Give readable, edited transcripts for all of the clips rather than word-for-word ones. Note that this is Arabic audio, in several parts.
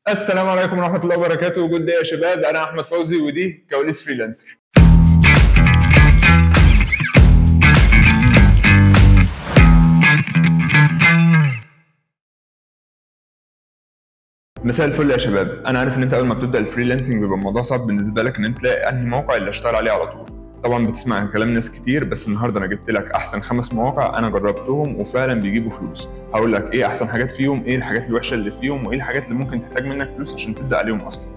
السلام عليكم ورحمة الله وبركاته. وجود دي يا شباب، أنا أحمد فوزي ودي كواليس فريلانسر. مساء الفل يا شباب. أنا عارف إن أنت أول ما بتبدأ الفريلانسنج بيبقى الموضوع صعب بالنسبة لك إن أنت تلاقي أنهي موقع اللي أشتغل عليه على طول. طبعا بتسمع كلام ناس كتير، بس النهارده أنا جبت لك أحسن 5 مواقع أنا جربتهم وفعلا بيجيبوا فلوس. هقول لك إيه أحسن حاجات فيهم، إيه الحاجات الوحشة اللي فيهم، وإيه الحاجات اللي ممكن تحتاج منك فلوس عشان تبدأ عليهم أصلا.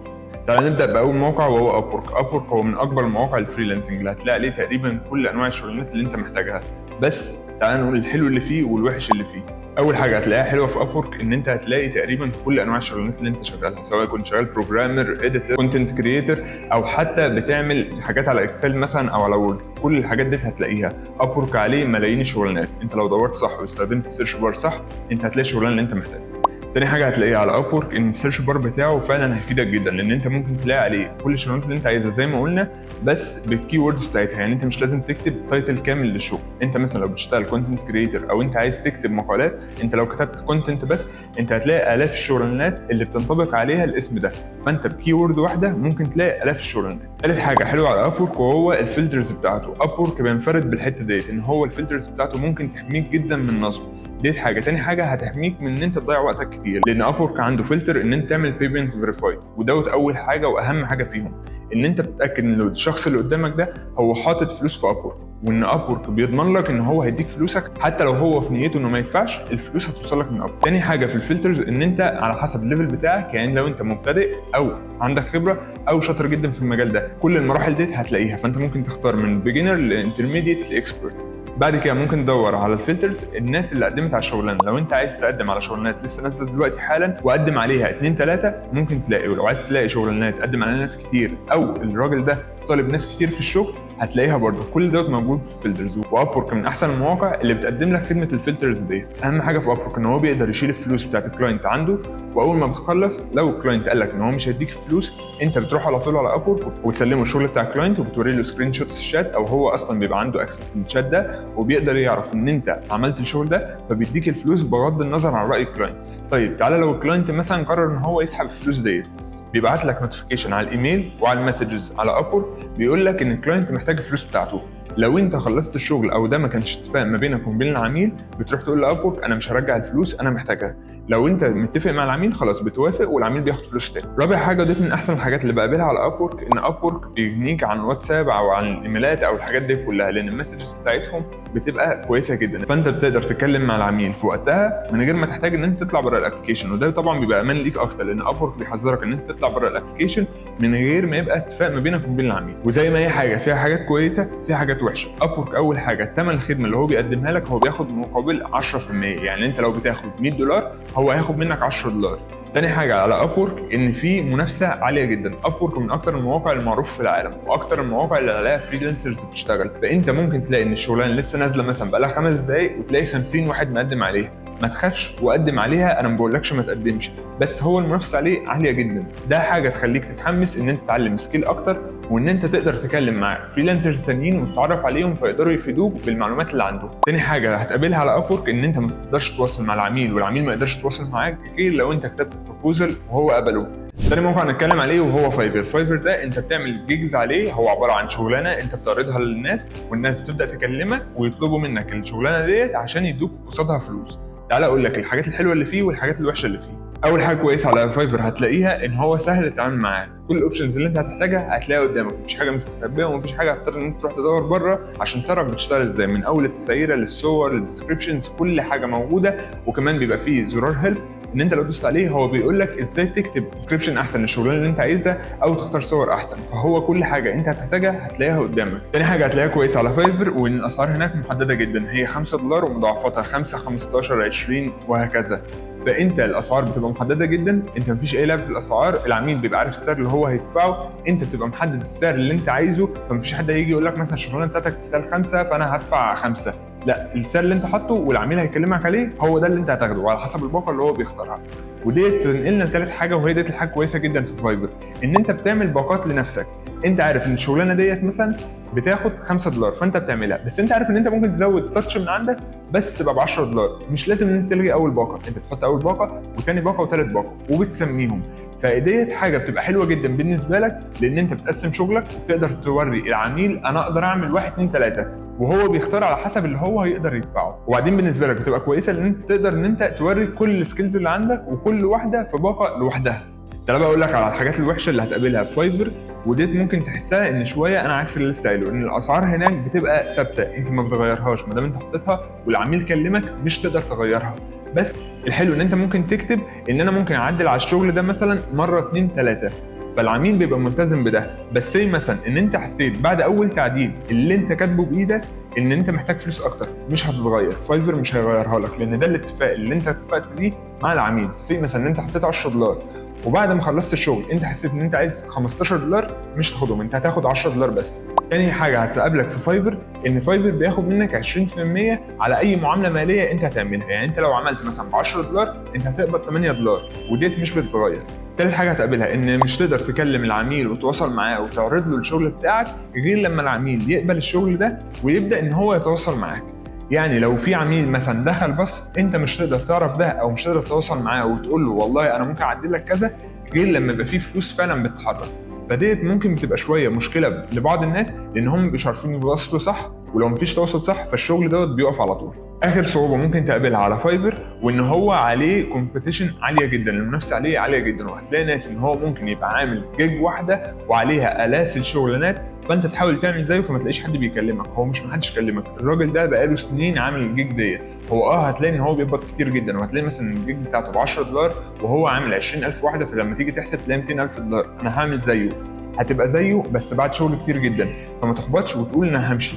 تعال نبدأ بأول موقع وهو أبورك. أبورك هو من أكبر مواقع الفريلانسنج اللي هتلاقي عليه تقريبا كل أنواع الشغلانات اللي أنت محتاجها. بس تعال نقول الحلو اللي فيه والوحش اللي فيه. أول حاجة هتلاقيها حلوة في أبورك إن أنت هتلاقي تقريبا كل أنواع الشغلانات اللي أنت شغالها، سواء كنت شغال بروجرامر، إديتور، كونتنت كريتور، أو حتى بتعمل حاجات على إكسل مثلا أو على وورد. كل الحاجات دي هتلاقيها. أبورك عليه ملايين الشغلانات، أنت لو دورت صح واستخدمت السيرش بار صح أنت هتلاقي الشغلانة اللي أنت محتاجها. تاني حاجه هتلاقيها على ابورك ان السيرش بار بتاعه فعلا هيفيدك جدا، لان انت ممكن تلاقي عليه كل الشغلانات اللي انت عايزها زي ما قلنا، بس بالكي ووردز بتاعتها. يعني انت مش لازم تكتب تايتل كامل للشغل. انت مثلا لو بتشتغل كونتنت كريتور او انت عايز تكتب مقالات، انت لو كتبت كونتنت بس انت هتلاقي الاف الشغلانات اللي بتنطبق عليها الاسم ده، فانت بكي وورد واحده ممكن تلاقي الاف الشغلانات. ثالث حاجه حلوه على ابورك وهو الفلترز بتاعته. ابورك بينفرد بالحته ديت ان هو الفلترز بتاعته ممكن تحميك جدا من النصب. دي حاجه. تاني حاجه هتحميك من ان انت تضيع وقتك كتير، لان ابورك عنده فلتر ان انت تعمل بيمنت فيريفايد، ودوت اول حاجه واهم حاجه فيهم، ان انت بتتاكد ان الشخص اللي قدامك ده هو حاطط فلوس في ابورك، وان ابورك بيضمن لك ان هو هيديك فلوسك حتى لو هو في نيته انه ما يدفعش، الفلوس هتوصل لك من ابورك. تاني حاجه في الفلترز ان انت على حسب الليفل بتاعك، يعني لو انت مبتدئ او عندك خبره او شاطر جدا في المجال ده، كل المراحل دي هتلاقيها. فانت ممكن تختار من بيجنر لانترميديت لاكسبرت. بعد كده ممكن تدور على الفلترز الناس اللي قدمت على الشغلانه. لو انت عايز تقدم على شغلانات لسه نازله دلوقتي حالا وقدم عليها 2 3 ممكن تلاقي، ولو عايز تلاقي شغلانات قدم عليها ناس كتير او الراجل ده طالب ناس كتير في الشغل هتلاقيها برضه. كل دوت موجود في الفلترز. وابورك من احسن المواقع اللي بتقدم لك خدمه الفلترز دي. اهم حاجه في ابورك ان هو بيقدر يشيل الفلوس بتاعت الكلاينت عنده، واول ما بتخلص لو الكلاينت قال لك ان هو مش هيديك فلوس انت بتروح على طول على ابورك وتسلمه الشغل بتاع الكلاينت وبتوري له سكرين شوتس الشات، او هو اصلا بيبقى عنده اكسس للشات ده وبيقدر يعرف ان انت عملت الشغل ده، فبيديك الفلوس بغض النظر عن راي الكلاينت. طيب تعالى لو الكلاينت مثلا قرر ان هو يسحب الفلوس ديت، بيبعت لك نوتيفيكيشن على الايميل وعلى المسجز على ابورك بيقول لك ان الكلاينت محتاج الفلوس بتاعته. لو انت خلصت الشغل او ده ما كانش اتفاق ما بينك وبين العميل، بتروح تقول لابورك انا مش هرجع الفلوس انا محتاجها. لو انت متفق مع العميل خلاص بتوافق والعميل بياخد فلوس تاني. رابع حاجه ودي من احسن الحاجات اللي بقابلها على ابورك، ان ابورك بيغنيك عن واتساب او عن الايميلات او الحاجات دي كلها، لان المسجز بتاعتهم بتبقى كويسه جدا، فانت بتقدر تتكلم مع العميل في وقتها من غير ما تحتاج ان انت تطلع بره الابلكيشن. وده طبعا بيبقى امان ليك اكتر، لان ابورك بيحذرك ان انت تطلع بره الابلكيشن من غير ما يبقى اتفاق ما بينك وبين العميل. وزي ما هي حاجه فيها حاجات كويسه فيها حاجات وحشه. ابورك اول حاجه ثمن الخدمه اللي هو بيقدمها لك هو بياخد مقابل 10%، يعني انت لو بتاخد $100 هو هياخد منك $10. تاني حاجه على ابورك ان في منافسه عاليه جدا. ابورك من اكتر المواقع المعروفه في العالم واكتر المواقع اللي عليها فريلانسرز بتشتغل، فانت ممكن تلاقي ان الشغلانه لسه نازله مثلا بقالها 5 دقائق وتلاقي 50 واحد مقدم عليها. ما تخافش وقدم عليها، انا ما بقولكش ما تقدمش، بس هو المنافسه عليه عاليه جدا. ده حاجه تخليك تتحمس ان انت تتعلم سكيل اكتر، وان انت تقدر تتكلم مع فريلانسرز تانيين وتتعرف عليهم فيقدروا يفيدوك بالمعلومات اللي عندهم. تاني حاجه هتقابلها على ابورك ان انت ما تقدرش تتواصل مع العميل والعميل ما يقدرش يتواصل معاك غير لو انت كتبت بروبوزل وهو قبله. تاني موقع هنتكلم عليه وهو فايفر. فايفر ده انت بتعمل جيجز عليه، هو عباره عن شغلانه انت بتعرضها للناس والناس بتبدا تكلمك ويطلبوا منك الشغلانه ديت عشان يدوك قصادها فلوس. تعال اقول لك الحاجات الحلوه اللي فيه والحاجات الوحشه اللي فيه. اول حاجه كويسه على فايفر هتلاقيها ان هو سهل التعامل معاه، كل الاوبشنز اللي انت هتحتاجها هتلاقيها قدامك، مفيش حاجه مستخبيه ومفيش حاجه هتضطر ان انت تروح تدور بره عشان تعرف بتشتغل ازاي، من اول التسعيره للصور للديسكربشنز كل حاجه موجوده. وكمان بيبقى فيه زرار هيلب ان انت لو دوست عليه هو بيقول لك ازاي تكتب ديسكربشن احسن للشغلانه اللي انت عايزها او تختار صور احسن، فهو كل حاجه انت هتحتاجها هتلاقيها قدامك. تاني حاجه هتلاقيها كويسه على فايفر وان الاسعار هناك محدده جدا، هي $5 ومضاعفاتها 5 15 20 وهكذا. فانت الاسعار بتبقى محدده جدا، انت مفيش اي لعب في الاسعار، العميل بيبقى عارف السعر اللي هو هيدفعه، انت بتبقى محدد السعر اللي انت عايزه، فمفيش حد هيجي يقول لك مثلا الشغلانه بتاعتك تستاهل 5 فانا هدفع 5. لا، السعر اللي انت حاطه والعميل هيكلمك عليه هو ده اللي انت هتاخده وعلى حسب الباقه اللي هو بيختارها. وديت تنقلنا لثالث حاجه وهي ديت الحاجه كويسه جدا في فايفر، ان انت بتعمل باقات لنفسك. انت عارف ان الشغلانه ديت مثلا بتاخد $5 فانت بتعملها، بس انت عارف ان انت ممكن تزود تاتش من عندك بس تبقى ب $10. مش لازم ان انت تلغي اول باقه، انت بتحط اول باقه وثاني باقه وثالث باقه وبتسميهم. فديت حاجه بتبقى حلوه جدا بالنسبه لك، لان انت بتقسم شغلك وبتقدر توري العميل انا اقدر اعمل 1 2 3، وهو بيختار على حسب اللي هو هيقدر يدفعه. وبعدين بالنسبه لك بتبقى كويسه لان انت تقدر ان انت توري كل السكيلز اللي عندك وكل واحده في باقه لوحدها. تعالى بقى اقول لك على الحاجات الوحشه اللي هتقابلها في فايفر، وديت ممكن تحسها ان شويه انا عكس اللي لسه قايله، ان الاسعار هناك بتبقى ثابته انت ما بتغيرهاش ما دام انت حطيتها والعميل كلمك مش تقدر تغيرها. بس الحلو ان انت ممكن تكتب ان انا ممكن اعدل على الشغل ده مثلا مره 2 3، فالعميل بيبقى ملتزم بده. بس زي مثلا ان انت حسيت بعد اول تعديل اللي انت كاتبه بايدك ان انت محتاج فلوس اكتر، مش هتتغير، فايفر مش هيغيرها لك، لان ده الاتفاق اللي انت اتفقت بيه مع العميل. زي مثلا ان انت حطيت 10 دولار وبعد ما خلصت الشغل انت حسيت ان انت عايز 15 دولار، مش تاخدهم، انت هتاخد 10 دولار بس. تاني حاجه هتقابلك في فايفر ان فايفر بياخد منك 20% على اي معامله ماليه انت هتعملها، يعني انت لو عملت مثلا ب 10 دولار انت هتقبض 8 دولار، وديت مش بتتغير. تالت حاجه هتقابلها ان مش تقدر تكلم العميل وتتواصل معاه وتعرض له الشغل بتاعك غير لما العميل يقبل الشغل ده ويبدا ان هو يتواصل معاك. يعني لو في عميل مثلا دخل بس انت مش تقدر تعرف ده او مش تقدر تتواصل معاه وتقول له والله انا ممكن اعدل لك كذا غير لما يبقى في فلوس فعلا بتتحرك. فديت ممكن بتبقى شويه مشكله لبعض الناس لان هم مش عارفين يتواصلوا صح، ولو مفيش تواصل صح فالشغل دوت بيقف على طول. اخر صعوبه ممكن تقابلها على فايفر وان هو عليه كومبيتيشن عاليه جدا، المنافسه عليه عاليه جدا، وهتلاقي ناس ان هو ممكن يبقى عامل جيج واحده وعليها الاف الشغلانات، فانت تحاول تعمل زيه فما تلاقيش حد بيكلمك. هو مش محدش يكلمك، الراجل ده بقاله سنين عامل الجيج ديت. هو هتلاقي ان هو بيقبض كتير جدا، وهتلاقي مثلا الجيج بتاعته ب 10 دولار وهو عامل 20,000 واحده، فلما تيجي تحسب تلاقي 200,000 دولار. انا هعمل زيه، هتبقى زيه بس بعد شغل كتير جدا، فما تحبطش وتقول انا همشي.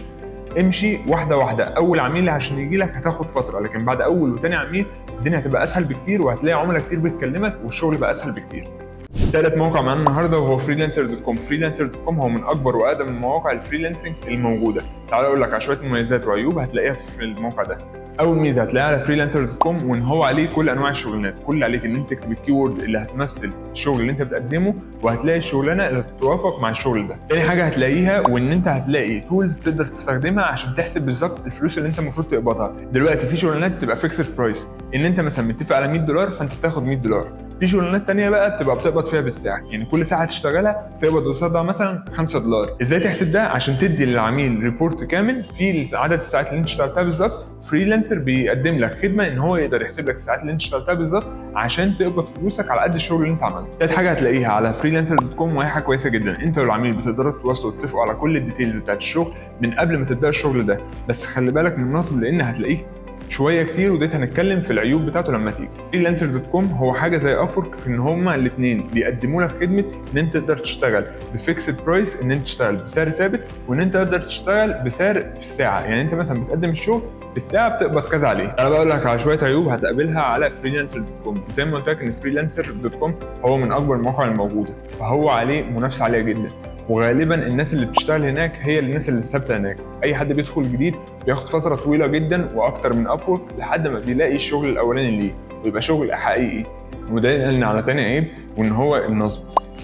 امشي واحده واحده، اول عميل عشان يجي لك هتاخد فتره، لكن بعد اول وتاني عميل الدنيا هتبقى اسهل بكتير، وهتلاقي عملاء كتير بتكلمك والشغل بقى اسهل بكتير. ثالث موقع معانا النهارده وهو فريلانسر.com. فريلانسر.com هو من اكبر واقدم المواقع الفريلانسنج الموجوده. تعال اقول لك على شويه مميزات وعيوب هتلاقيها في الموقع ده. اول ميزه هتلاقيها على فريلانسر.com وان هو عليه كل انواع الشغلانات، كل اللي عليك ان انت تكتب الكيورد اللي هتمثل الشغل اللي انت بتقدمه وهتلاقي الشغلانه اللي تتوافق مع الشغل ده. تاني حاجه هتلاقيها وان انت هتلاقي تولز تقدر تستخدمها عشان تحسب بالظبط الفلوس اللي انت المفروض تقبضها. دلوقتي في شغلانات بتبقى فيكسد برايس، ان انت مثلا متفق على 100 دولار فانت بتاخد 100 دولار. في شغلانات تانية بقى بتبقى بتقبض فيها بالساعه، يعني كل ساعه تشتغلها تقبض قصادها مثلا 5 دولار. ازاي تحسب ده؟ عشان تدي للعميل ريبورت كامل في عدد الساعات اللي انت اشتغلتها بالظبط. فريلانسر بيقدم لك خدمه ان هو يقدر يحسب لك الساعات اللي انت اشتغلتها بالظبط عشان تقبض فلوسك على قد الشغل اللي انت عملته. تالت حاجه هتلاقيها على فريلانسر.com وهي حاجه كويسه جدا، انت والعميل بتقدروا تتواصلوا وتتفقوا على كل الديتيلز بتاعت الشغل من قبل ما تبدا الشغل ده. بس خلي بالك من النصب لان هتلاقيه شويه كتير، وديت هنتكلم في العيوب بتاعته لما تيجي. فريلانسر.com هو حاجه زي ابورك في ان هما الاثنين بيقدموا لك خدمه ان انت تقدر تشتغل بفيكسد برايس، ان انت تشتغل بسعر ثابت، وان انت تقدر تشتغل بسعر في الساعه، يعني انت مثلا بتقدم الشغل في الساعه بتقبض كذا عليه. انا بقول لك على شويه عيوب هتقابلها على فريلانسر.com. زي ما قلت لك ان فريلانسر.com هو من اكبر المواقع الموجوده، فهو عليه منافسه عاليه جدا، وغالبا الناس اللي بتشتغل هناك هي الناس اللي ثابته هناك. اي حد بيدخل جديد بياخد فتره طويله جدا واكتر من ابورك لحد ما بيلاقي الشغل الاولاني ليه ويبقى شغل حقيقي. وده ينقلنا على تاني عيب وان هو النصب.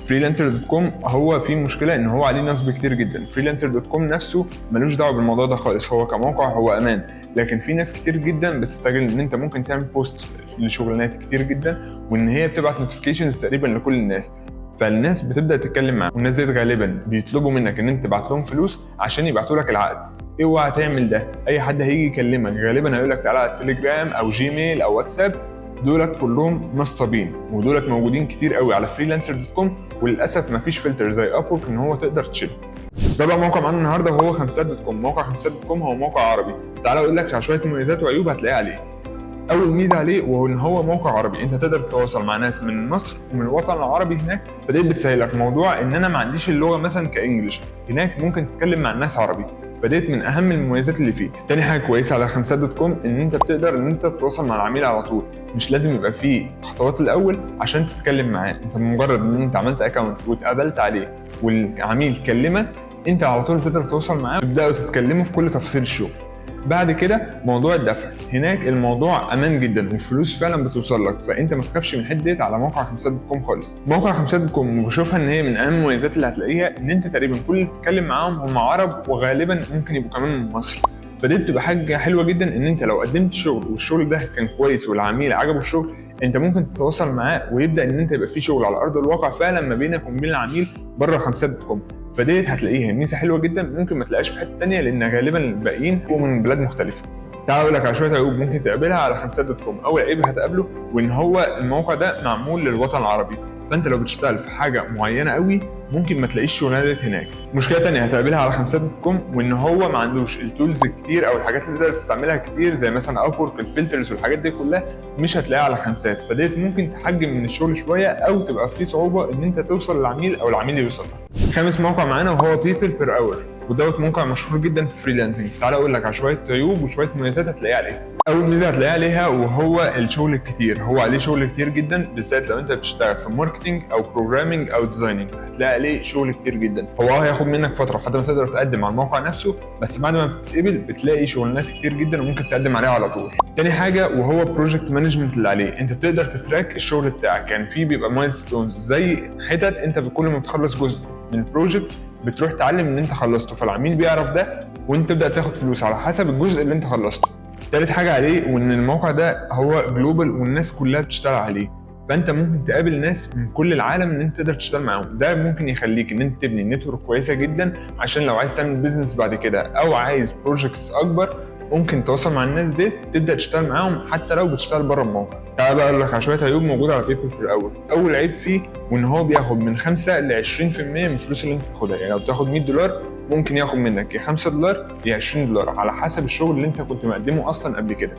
فريلانسر.com هو فيه مشكله ان هو عليه نصب كتير جدا. فريلانسر.com نفسه ملوش دعوه بالموضوع ده خالص، هو كموقع هو امان، لكن في ناس كتير جدا بتستغل ان انت ممكن تعمل بوست لشغلانات كتير جدا وان هي بتبعت نوتيفيكيشنز تقريبا لكل الناس، فالناس بتبدا تتكلم معاك، والناس دي غالبا بيطلبوا منك ان انت تبعت لهم فلوس عشان يبعتوا لك العقد. اوعى تعمل ده. اي حد هيجي يكلمك غالبا هيقول لك تعالى على التليجرام او جيميل او واتساب، دولت كلهم نصابين، ودولت موجودين كتير قوي على فريلانسر.com، وللاسف مفيش فلتر زي ابورك ان هو تقدر تشيله. ده بقى موقع معانا النهارده وهو خمسات.com. موقع خمسات.com هو موقع عربي. تعالى اقول لك على شويه مميزات وعيوب هتلاقيها عليه. اول ميزه عليه وهو ان هو موقع عربي، انت تقدر تتواصل مع ناس من مصر ومن الوطن العربي هناك، فدي بتسهل لك موضوع ان انا ما عنديش اللغه مثلا كانجلش، هناك ممكن تتكلم مع الناس عربي، فديت من اهم المميزات اللي فيه. تاني حاجه كويسه على خمسات.com ان انت بتقدر ان انت تتواصل مع العميل على طول، مش لازم يبقى فيه خطوات الاول عشان تتكلم معاه، انت بمجرد ان انت عملت اكونت واتقابلت عليه والعميل كلمك انت على طول تقدر تتواصل معاه وتبداوا تتكلموا في كل تفاصيل الشغل. بعد كده موضوع الدفع، هناك الموضوع امان جدا والفلوس فعلا بتوصل لك، فانت ما تخافش من حته ديت على موقع خمسات.com خالص. موقع خمسات.com بشوفها ان هي من اهم المميزات اللي هتلاقيها ان انت تقريبا كل اللي بتتكلم معاهم هم عرب، وغالبا ممكن يبقوا كمان من مصر، فدي بتبقى حاجه حلوه جدا ان انت لو قدمت شغل والشغل ده كان كويس والعميل عجبه الشغل انت ممكن تتواصل معاه ويبدا ان انت يبقى في شغل على ارض الواقع فعلا ما بينك وبين العميل بره خمسات دوت كوم. فديت هتلاقيها ميزه حلوه جدا ممكن ما تلاقيهاش في حته ثانيه، لان غالبا الباقيين هو من بلاد مختلفه. تعال اقول لك على شويه عيوب ممكن تقابلها على خمسات دوت كوم. اول عيب هتقابله وان هو الموقع ده معمول للوطن العربي، فانت لو بتشتغل في حاجه معينه قوي ممكن ما تلاقيش شغلانات هناك. مشكله تانية هتقابلها على خمسات دوت كوم وان هو ما عندوش التولز كتير او الحاجات اللي تقدر تستعملها كتير زي مثلا ابورك، الفلترز والحاجات دي كلها مش هتلاقيها على خمسات، فديت ممكن تحجم من الشغل شويه او تبقى في صعوبه ان انت توصل للعميل او العميل يوصل لك. خامس موقع معانا وهو بيبل بير اور، ودوت موقع مشهور جدا في الفريلانسنج. تعالى اقول لك على شويه عيوب وشويه مميزات هتلاقيها عليه. اول ميزه هتلاقيها عليها وهو الشغل الكتير، هو عليه شغل كتير جدا بالذات لو انت بتشتغل في ماركتنج او بروجرامنج او ديزايننج، هتلاقي عليه شغل كتير جدا. هو هياخد منك فتره لحد ما تقدر تقدم على الموقع نفسه، بس بعد ما بتتقبل بتلاقي شغلانات كتير جدا وممكن تقدم عليها على طول. تاني حاجه وهو بروجكت مانجمنت اللي عليه، انت بتقدر تتراك الشغل بتاعك، يعني في بيبقى مايلستونز زي حتت انت كل ما بتخلص جزء من البروجكت بتروح تعلم ان انت خلصته، فالعميل بيعرف ده وانت تبدا تاخد فلوس على حسب الجزء اللي انت خلصته. تالت حاجه عليه وان الموقع ده هو جلوبال والناس كلها بتشتغل عليه، فانت ممكن تقابل ناس من كل العالم ان انت تقدر تشتغل معاهم. ده ممكن يخليك ان انت تبني نتورك كويسه جدا عشان لو عايز تعمل بيزنس بعد كده او عايز بروجكتس اكبر ممكن تتواصل مع الناس دي تبدا تشتغل معاهم حتى لو بتشتغل بره الموقع. تعال بقى اقول لك على شويه عيوب موجوده على بيبل بير اور. اول عيب فيه وان هو بياخد من 5 ل 20% من الفلوس اللي انت تاخدها، يعني لو بتاخد $100 ممكن ياخد منك يا $5 يا $20 على حسب الشغل اللي انت كنت مقدمه اصلا قبل كده.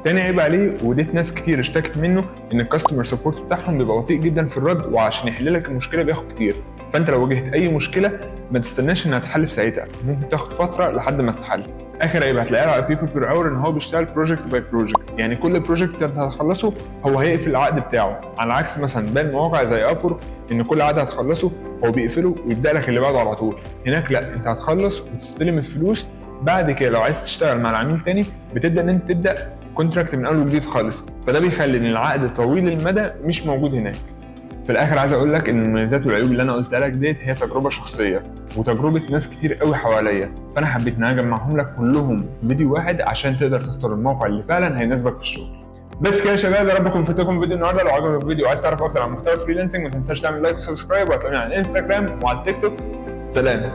تاني عيب عليه وديت ناس كتير اشتكت منه ان الكاستمر سبورت بتاعهم بيبقى بطيء جدا في الرد، وعشان يحل لك المشكله بياخد كتير، فانت لو واجهت اي مشكله ما تستناش انها تتحل في ساعتها، ممكن تاخد فتره لحد ما تتحل. اخر عيب هتلاقيها على بيبل بير اور ان هو بيشتغل بروجكت باي بروجكت، يعني كل بروجكت انت هتخلصه هو هيقفل العقد بتاعه، على عكس مثلا باقي المواقع زي ابورك ان كل عقد هتخلصه هو بيقفله ويبدا لك اللي بعده على طول. هناك لا، انت هتخلص وتستلم الفلوس، بعد كده لو عايز تشتغل مع العميل تاني بتبدا ان انت تبدا كونتراكت من اول وجديد خالص، فده بيخلي ان العقد طويل المدى مش موجود هناك. في الاخر عايز اقول لك ان المميزات والعيوب اللي انا قلتها لك ديت هي تجربه شخصيه وتجربه ناس كتير قوي حواليا، فانا حبيت ان انا اجمعهم لك كلهم في فيديو واحد عشان تقدر تختار الموقع اللي فعلا هيناسبك في الشغل. بس كده يا شباب، يا رب اكون فدتكم فيديو النهارده. لو عجبك الفيديو وعايز تعرف اكتر عن محتوى فريلانسنج ما تنساش تعمل لايك وسبسكرايب، وهتلاقوني على الانستجرام وعلى التيك توك. سلام.